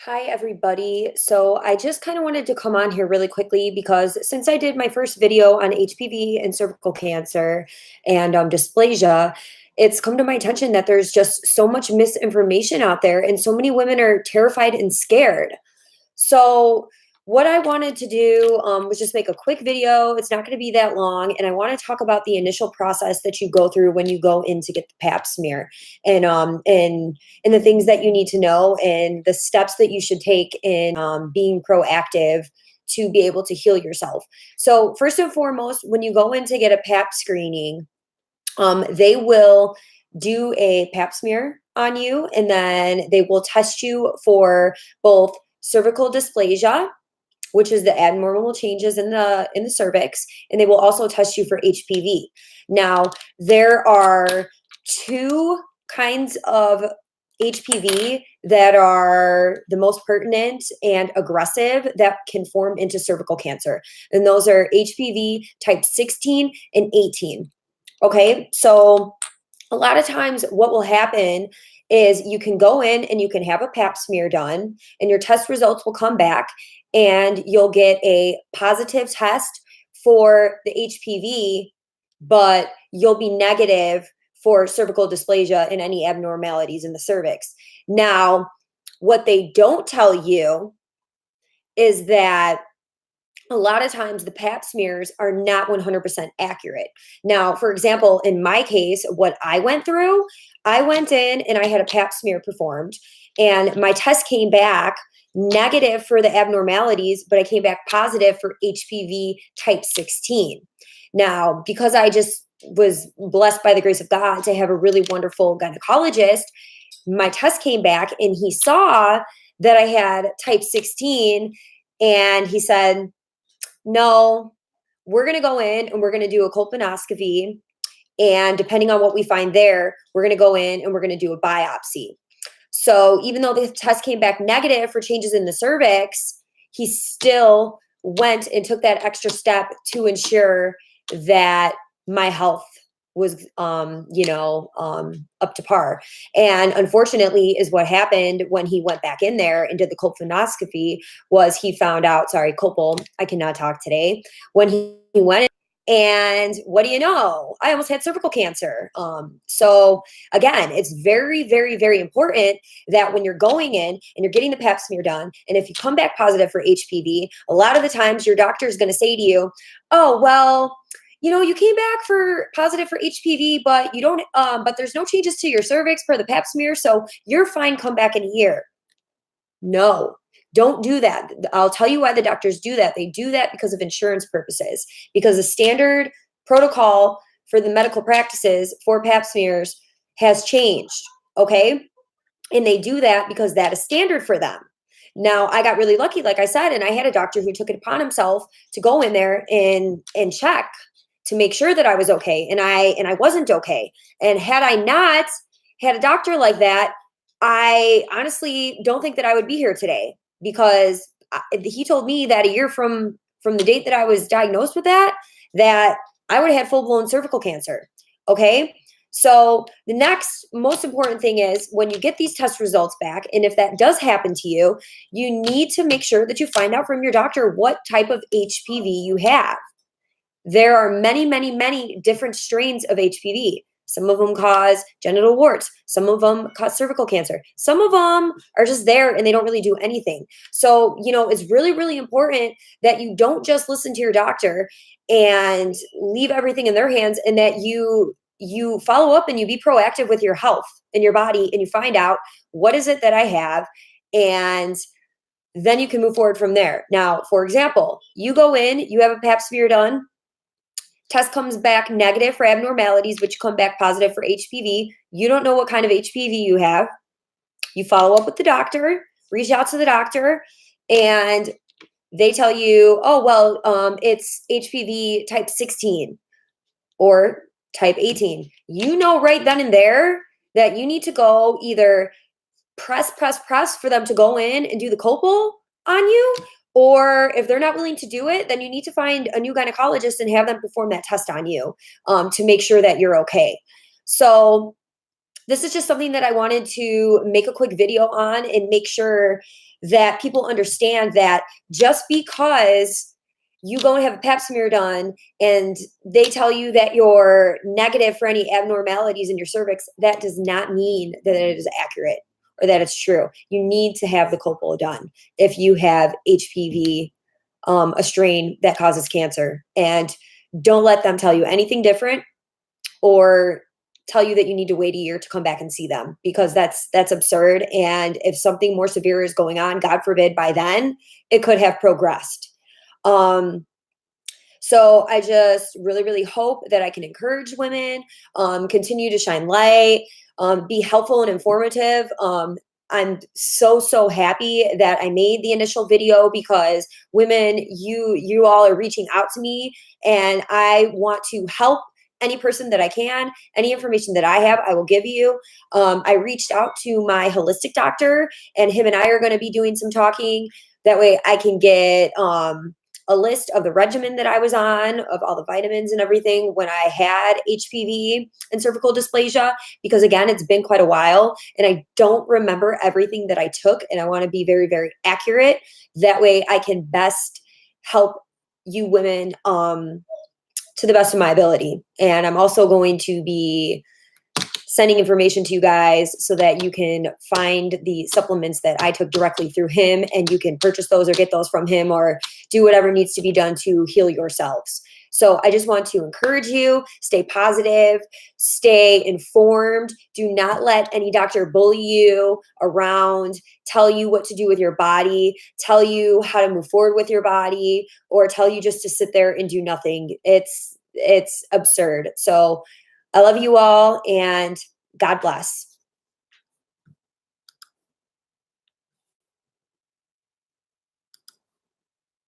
Hi, everybody. So I just kind of wanted to come on here really quickly because since I did my first video on HPV and cervical cancer and dysplasia, it's come to my attention that there's just so much misinformation out there and so many women are terrified and scared. So what I wanted to do was just make a quick video. It's not going to be that long, and I want to talk about the initial process that you go through when you go in to get the Pap smear, and the things that you need to know, and the steps that you should take in being proactive to be able to heal yourself. So first and foremost, when you go in to get a Pap screening, they will do a Pap smear on you, and then they will test you for both cervical dysplasia, which is the abnormal changes in the cervix, and they will also test you for HPV. Now, there are two kinds of HPV that are the most pertinent and aggressive that can form into cervical cancer, and those are HPV type 16 and 18. Okay, so a lot of times what will happen is you can go in and you can have a pap smear done and your test results will come back and you'll get a positive test for the HPV, but you'll be negative for cervical dysplasia and any abnormalities in the cervix. Now, what they don't tell you is that a lot of times the pap smears are not 100% accurate. Now, for example, in my case, what I went through, I went in and I had a pap smear performed, and my test came back negative for the abnormalities, but I came back positive for HPV type 16. Now, because I just was blessed by the grace of God to have a really wonderful gynecologist, my test came back and he saw that I had type 16, and he said, no, we're going to go in and we're going to do a colposcopy. And depending on what we find there, we're going to go in and we're going to do a biopsy. So even though the test came back negative for changes in the cervix, he still went and took that extra step to ensure that my health was up to par. And unfortunately is what happened when he went back in there and did the colposcopy was he found out, sorry, colpal, I cannot talk today. When he went in, and what do you know? I almost had cervical cancer. So again, it's very, very, very important that when you're going in and you're getting the pap smear done, and if you come back positive for HPV, a lot of the times your doctor is going to say to you, oh, well, you came back for positive for HPV, but you don't, but there's no changes to your cervix per the pap smear. So you're fine. Come back in a year. No, don't do that. I'll tell you why the doctors do that. They do that because of insurance purposes, because the standard protocol for the medical practices for pap smears has changed. Okay. And they do that because that is standard for them. Now, I got really lucky, like I said, and I had a doctor who took it upon himself to go in there and check to make sure that I was okay. And I wasn't okay. And had I not had a doctor like that, I honestly don't think that I would be here today, because he told me that a year from the date that I was diagnosed with that I would have had full-blown cervical cancer. Okay. So the next most important thing is when you get these test results back, and if that does happen to you, you need to make sure that you find out from your doctor what type of HPV you have. There are many, many, many different strains of HPV. Some of them cause genital warts. Some of them cause cervical cancer. Some of them are just there and they don't really do anything. So, it's really, really important that you don't just listen to your doctor and leave everything in their hands, and that you follow up and you be proactive with your health and your body, and you find out what is it that I have, and then you can move forward from there. Now, for example, you go in, you have a pap smear done, test comes back negative for abnormalities, but you come back positive for HPV. You don't know what kind of HPV you have. You follow up with the doctor, reach out to the doctor, and they tell you, oh, well, it's HPV type 16 or type 18. You know right then and there that you need to go either press for them to go in and do the colpal on you, or if they're not willing to do it, then you need to find a new gynecologist and have them perform that test on you to make sure that you're okay. So this is just something that I wanted to make a quick video on and make sure that people understand that just because you go and have a pap smear done and they tell you that you're negative for any abnormalities in your cervix, that does not mean that it is accurate or that it's true. You need to have the Colpo done if you have HPV, a strain that causes cancer. And don't let them tell you anything different or tell you that you need to wait a year to come back and see them, because that's absurd. And if something more severe is going on, God forbid, by then it could have progressed. So I just really, really hope that I can encourage women, continue to shine light, be helpful and informative. I'm so happy that I made the initial video, because women, you all are reaching out to me, and I want to help any person that I can. Any information that I have, I will give you. I reached out to my holistic doctor, and him and I are going to be doing some talking. That way I can get a list of the regimen that I was on, of all the vitamins and everything when I had HPV and cervical dysplasia, because again, it's been quite a while and I don't remember everything that I took, and I want to be very, very accurate. That way I can best help you women to the best of my ability. And I'm also going to be sending information to you guys so that you can find the supplements that I took directly through him, and you can purchase those or get those from him or do whatever needs to be done to heal yourselves. So I just want to encourage you, stay positive, stay informed. Do not let any doctor bully you around, tell you what to do with your body, tell you how to move forward with your body, or tell you just to sit there and do nothing. It's absurd. So I love you all, and God bless.